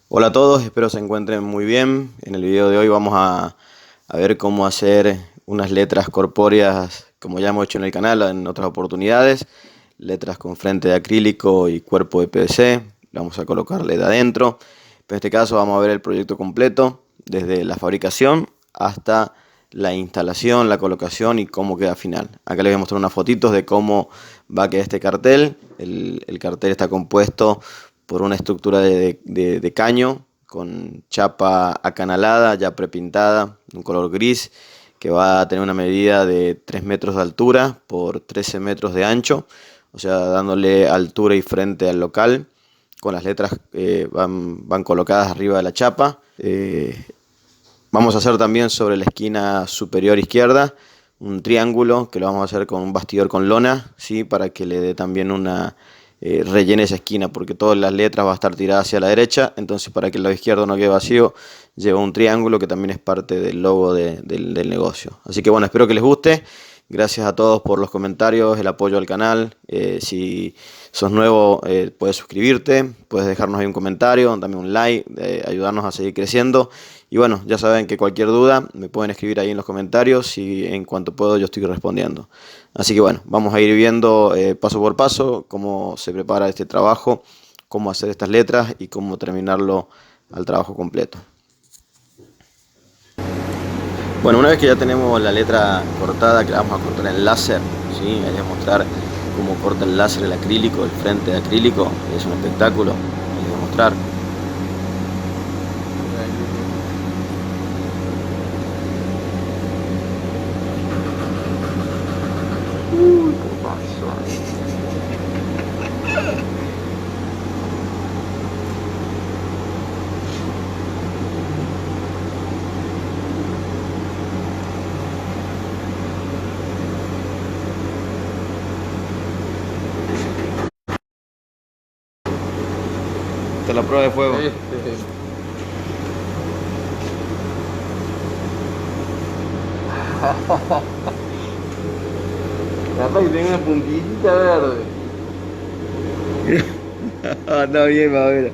Hola a todos, espero se encuentren muy bien. En el video de hoy vamos a ver cómo hacer unas letras corpóreas, como ya hemos hecho en el canal en otras oportunidades. Letras con frente de acrílico y cuerpo de PVC. Vamos a colocarle de adentro. Pero en este caso vamos a ver el proyecto completo, desde la fabricación hasta la instalación, la colocación y cómo queda final. Acá les voy a mostrar unas fotitos de cómo va a quedar este cartel. El cartel está compuesto por una estructura de caño con chapa acanalada, ya prepintada, de un color gris, que va a tener una medida de 3 metros de altura por 13 metros de ancho, o sea, dándole altura y frente al local. Con las letras van colocadas arriba de la chapa. Vamos a hacer también sobre la esquina superior izquierda un triángulo que lo vamos a hacer con un bastidor con lona, ¿sí? Para que le dé también una rellene esa esquina, porque todas las letras van a estar tiradas hacia la derecha. Entonces, para que el lado izquierdo no quede vacío, lleva un triángulo que también es parte del logo del negocio. Así que bueno, espero que les guste. Gracias a todos por los comentarios, el apoyo al canal. Si sos nuevo, puedes suscribirte, puedes dejarnos ahí un comentario, también un like, ayudarnos a seguir creciendo. Y bueno, ya saben que cualquier duda me pueden escribir ahí en los comentarios y en cuanto puedo yo estoy respondiendo. Así que bueno, vamos a ir viendo paso por paso cómo se prepara este trabajo, cómo hacer estas letras y cómo terminarlo al trabajo completo. Bueno, una vez que ya tenemos la letra cortada, que la vamos a cortar en láser, ¿sí? Ahí voy a mostrar cómo corta el láser el acrílico, el frente de acrílico, es un espectáculo, ahí les voy a mostrar. ¿Qué pasó ahí? Esta es la prueba de fuego. Capaz que tenga una puntillita verde. Anda bien, va a ver.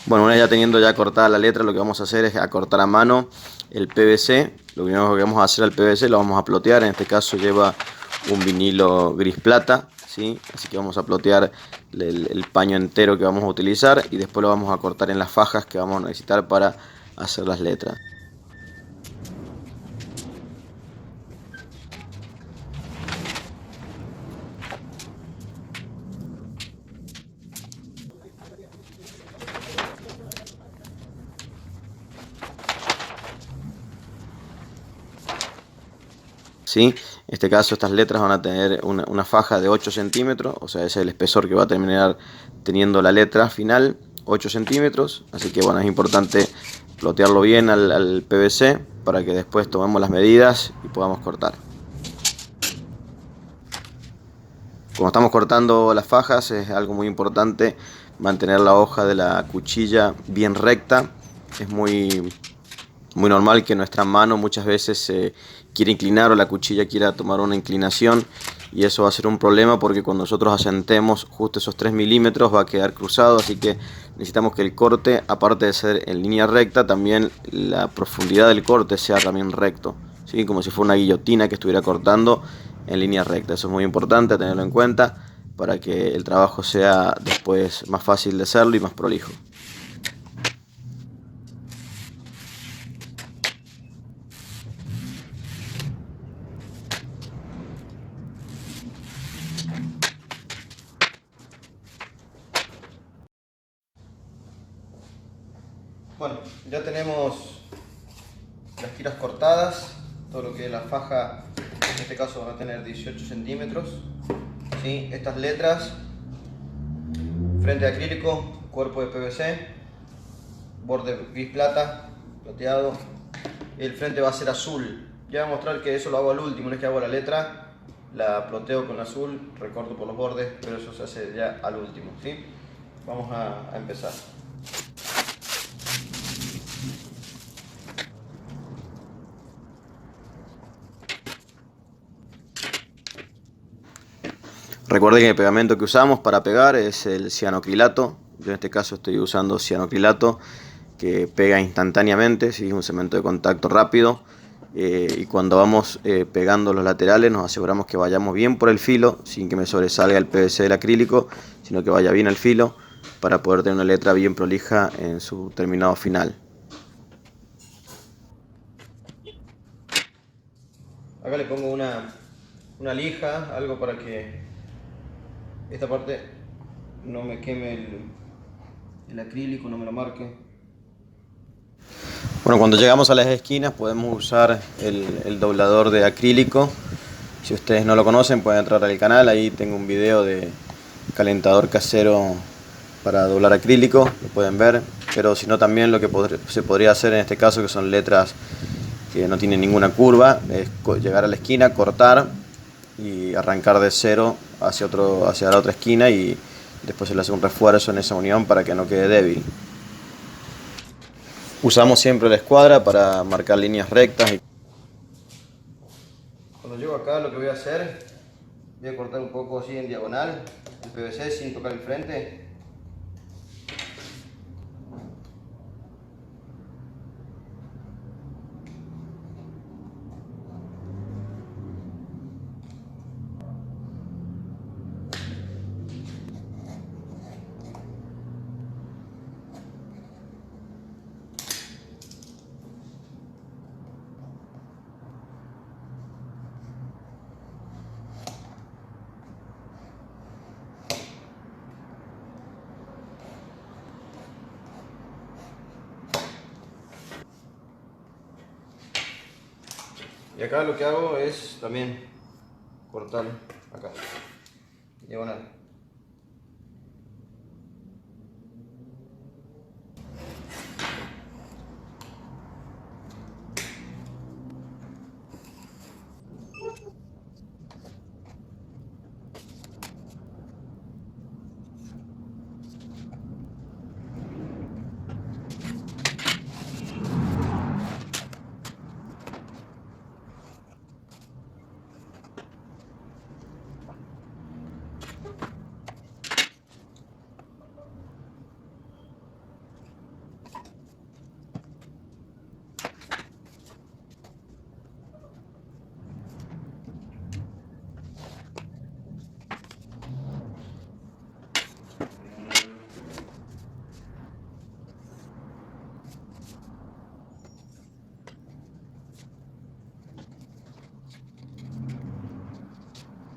Bueno, una vez ya teniendo ya cortada la letra, lo que vamos a hacer es acortar a mano el PVC. Lo primero que vamos a hacer al PVC lo vamos a plotear. En este caso lleva un vinilo gris plata, ¿sí? Así que vamos a plotear el paño entero que vamos a utilizar y después lo vamos a cortar en las fajas que vamos a necesitar para hacer las letras. ¿Sí? En este caso estas letras van a tener una faja de 8 centímetros, o sea, ese es el espesor que va a terminar teniendo la letra final, 8 centímetros, así que bueno, es importante plotearlo bien al PVC para que después tomemos las medidas y podamos cortar. Como estamos cortando las fajas, es algo muy importante mantener la hoja de la cuchilla bien recta. Es muy normal que nuestra mano muchas veces se quiera inclinar o la cuchilla quiera tomar una inclinación, y eso va a ser un problema porque cuando nosotros asentemos justo esos 3 milímetros va a quedar cruzado, así que necesitamos que el corte, aparte de ser en línea recta, también la profundidad del corte sea también recto, ¿sí? Como si fuera una guillotina que estuviera cortando en línea recta. Eso es muy importante tenerlo en cuenta para que el trabajo sea después más fácil de hacerlo y más prolijo. Bueno, ya tenemos las tiras cortadas, todo lo que es la faja, en este caso van a tener 18 centímetros, ¿sí? Estas letras, frente de acrílico, cuerpo de PVC, borde gris plata, plateado, el frente va a ser azul. Ya voy a mostrar que eso lo hago al último, no es que hago la letra, la ploteo con azul, recorto por los bordes, pero eso se hace ya al último, ¿sí? Vamos a empezar. Recuerde que el pegamento que usamos para pegar es el cianocrilato. Yo en este caso estoy usando cianocrilato, que pega instantáneamente, ¿sí? Es un cemento de contacto rápido. Y cuando vamos pegando los laterales nos aseguramos que vayamos bien por el filo, sin que me sobresalga el PVC del acrílico, sino que vaya bien el filo para poder tener una letra bien prolija en su terminado final. Acá le pongo una lija, algo para que esta parte no me queme el acrílico, no me lo marque. Bueno, cuando llegamos a las esquinas podemos usar el doblador de acrílico. Si ustedes no lo conocen pueden entrar al canal, ahí tengo un video de calentador casero para doblar acrílico, lo pueden ver. Pero si no, también lo que se podría hacer en este caso, que son letras que no tienen ninguna curva, es llegar a la esquina, cortar y arrancar de cero hacia la otra esquina, y después se le hace un refuerzo en esa unión para que no quede débil. Usamos siempre la escuadra para marcar líneas rectas. Cuando llego acá, lo que voy a hacer, voy a cortar un poco así en diagonal el PVC sin tocar el frente. Y acá lo que hago es también cortar acá, diagonal.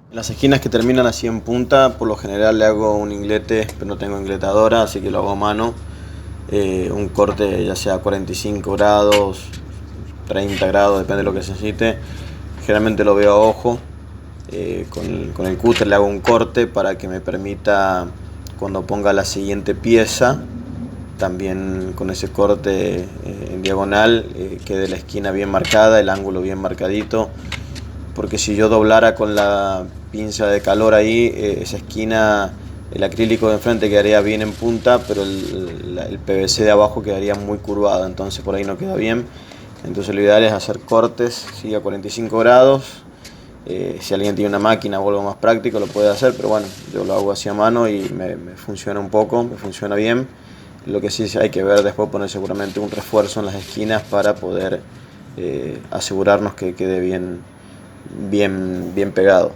En las esquinas que terminan así en punta, por lo general le hago un inglete, pero no tengo ingletadora, así que lo hago a mano. Un corte ya sea 45 grados, 30 grados, depende de lo que se necesite. Generalmente lo veo a ojo. Con el cúter le hago un corte para que me permita, cuando ponga la siguiente pieza, también con ese corte en diagonal, quede la esquina bien marcada, el ángulo bien marcadito. Porque si yo doblara con la pinza de calor ahí, esa esquina, el acrílico de enfrente quedaría bien en punta, pero el PVC de abajo quedaría muy curvado, entonces por ahí no queda bien. Entonces lo ideal es hacer cortes, ¿sí?, a 45 grados. Si alguien tiene una máquina o algo más práctico lo puede hacer, pero bueno, yo lo hago así a mano y me funciona un poco, me funciona bien. Lo que sí hay que ver después, poner seguramente un refuerzo en las esquinas para poder asegurarnos que quede bien pegado.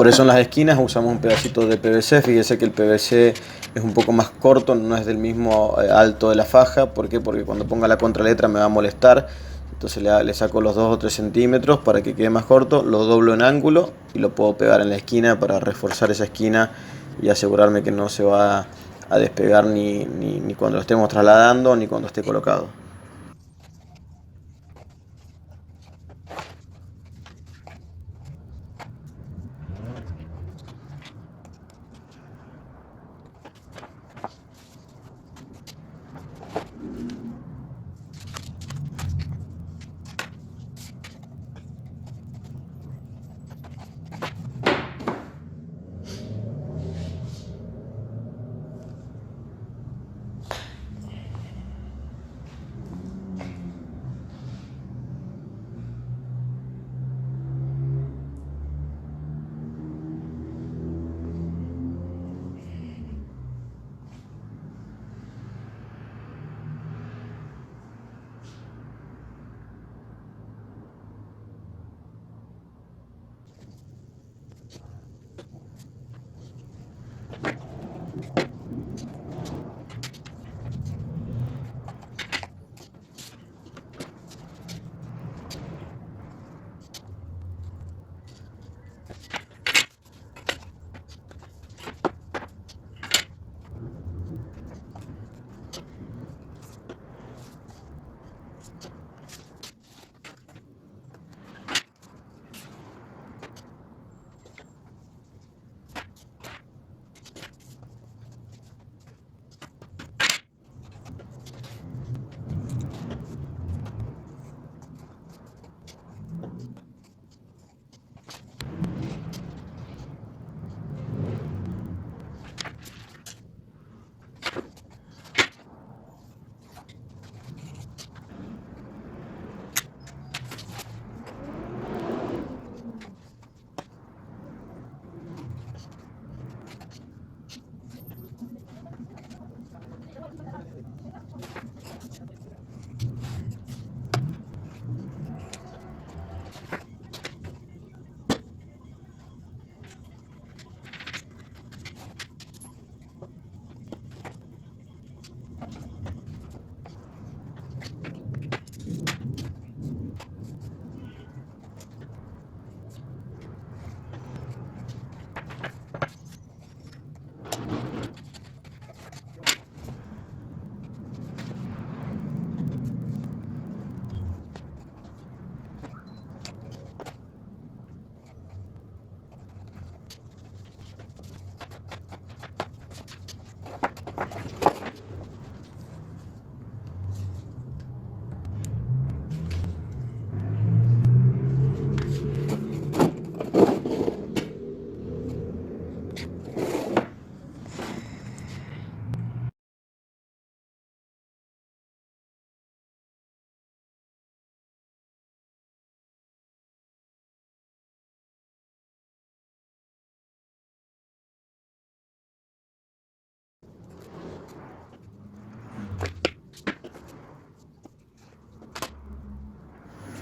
Por eso en las esquinas usamos un pedacito de PVC. Fíjese que el PVC es un poco más corto, no es del mismo alto de la faja. ¿Por qué? Porque cuando ponga la contraletra me va a molestar. Entonces le saco los 2 o 3 centímetros para que quede más corto, lo doblo en ángulo y lo puedo pegar en la esquina para reforzar esa esquina y asegurarme que no se va a despegar ni cuando lo estemos trasladando ni cuando esté colocado.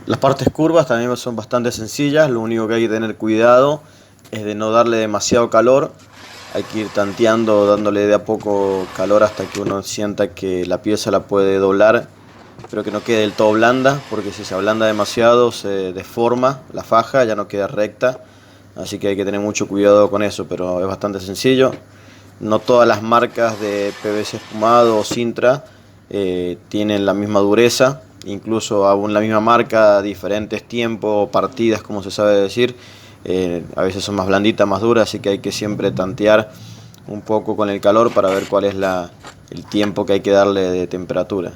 Las partes curvas también son bastante sencillas, lo único que hay que tener cuidado es de no darle demasiado calor. Hay que ir tanteando, dándole de a poco calor hasta que uno sienta que la pieza la puede doblar, pero que no quede del todo blanda, porque si se ablanda demasiado se deforma la faja, ya no queda recta. Así que hay que tener mucho cuidado con eso, pero es bastante sencillo. No todas las marcas de PVC espumado o Sintra tienen la misma dureza, incluso aún la misma marca, diferentes tiempos, partidas, como se sabe decir, a veces son más blanditas, más duras, así que hay que siempre tantear un poco con el calor para ver cuál es el tiempo que hay que darle de temperatura.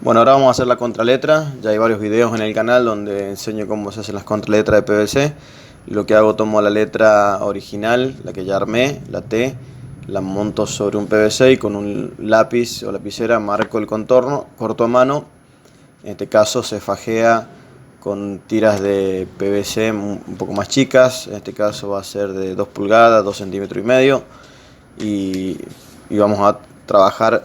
Bueno, ahora vamos a hacer la contraletra. Ya hay varios videos en el canal donde enseño cómo se hacen las contraletras de PVC. Lo que hago, tomo la letra original, la que ya armé, la T, la monto sobre un PVC y con un lápiz o lapicera marco el contorno, corto a mano. En este caso se fajea con tiras de PVC un poco más chicas. En este caso va a ser de 2 pulgadas, 2 centímetros y medio. Y vamos a trabajar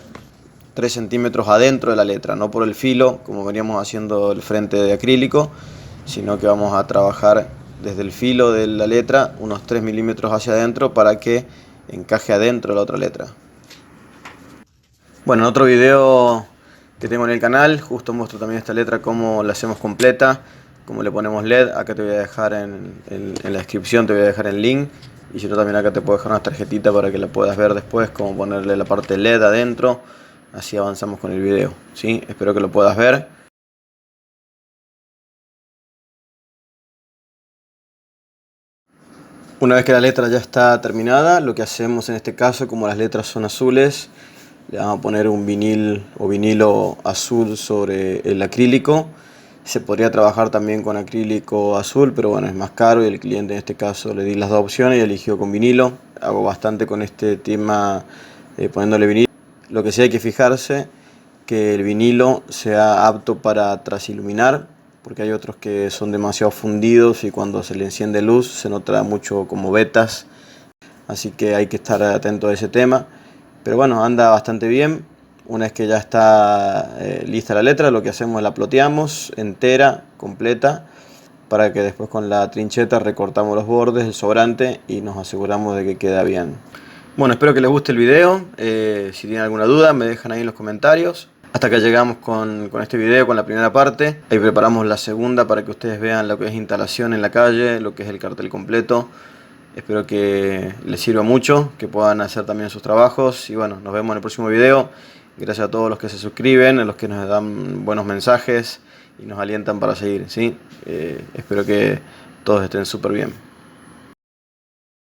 3 centímetros adentro de la letra, no por el filo como veníamos haciendo el frente de acrílico, sino que vamos a trabajar desde el filo de la letra unos 3 milímetros hacia adentro para que encaje adentro de la otra letra. Bueno, en otro video que tengo en el canal justo muestro también esta letra, cómo la hacemos completa, cómo le ponemos LED. Acá te voy a dejar en la descripción, te voy a dejar el link. Y si no, también acá te puedo dejar una tarjetita para que la puedas ver después, cómo ponerle la parte LED adentro. Así avanzamos con el video, ¿sí? Espero que lo puedas ver. Una vez que la letra ya está terminada, lo que hacemos en este caso, como las letras son azules, le vamos a poner un vinil o vinilo azul sobre el acrílico. Se podría trabajar también con acrílico azul, pero bueno, es más caro y el cliente en este caso le di las dos opciones y eligió con vinilo. Hago bastante con este tema poniéndole vinilo. Lo que sí hay que fijarse que el vinilo sea apto para trasiluminar, porque hay otros que son demasiado fundidos y cuando se le enciende luz se nota mucho como vetas, así que hay que estar atento a ese tema. Pero bueno, anda bastante bien. Una vez que ya está lista la letra, lo que hacemos es la ploteamos entera, completa, para que después con la trincheta recortamos los bordes, el sobrante, y nos aseguramos de que queda bien. Bueno, espero que les guste el video. Si tienen alguna duda me dejan ahí en los comentarios. Hasta que llegamos con este video, con la primera parte. Ahí preparamos la segunda para que ustedes vean lo que es instalación en la calle, lo que es el cartel completo. Espero que les sirva mucho, que puedan hacer también sus trabajos. Y bueno, nos vemos en el próximo video. Gracias a todos los que se suscriben, a los que nos dan buenos mensajes y nos alientan para seguir, ¿sí? Espero que todos estén súper bien.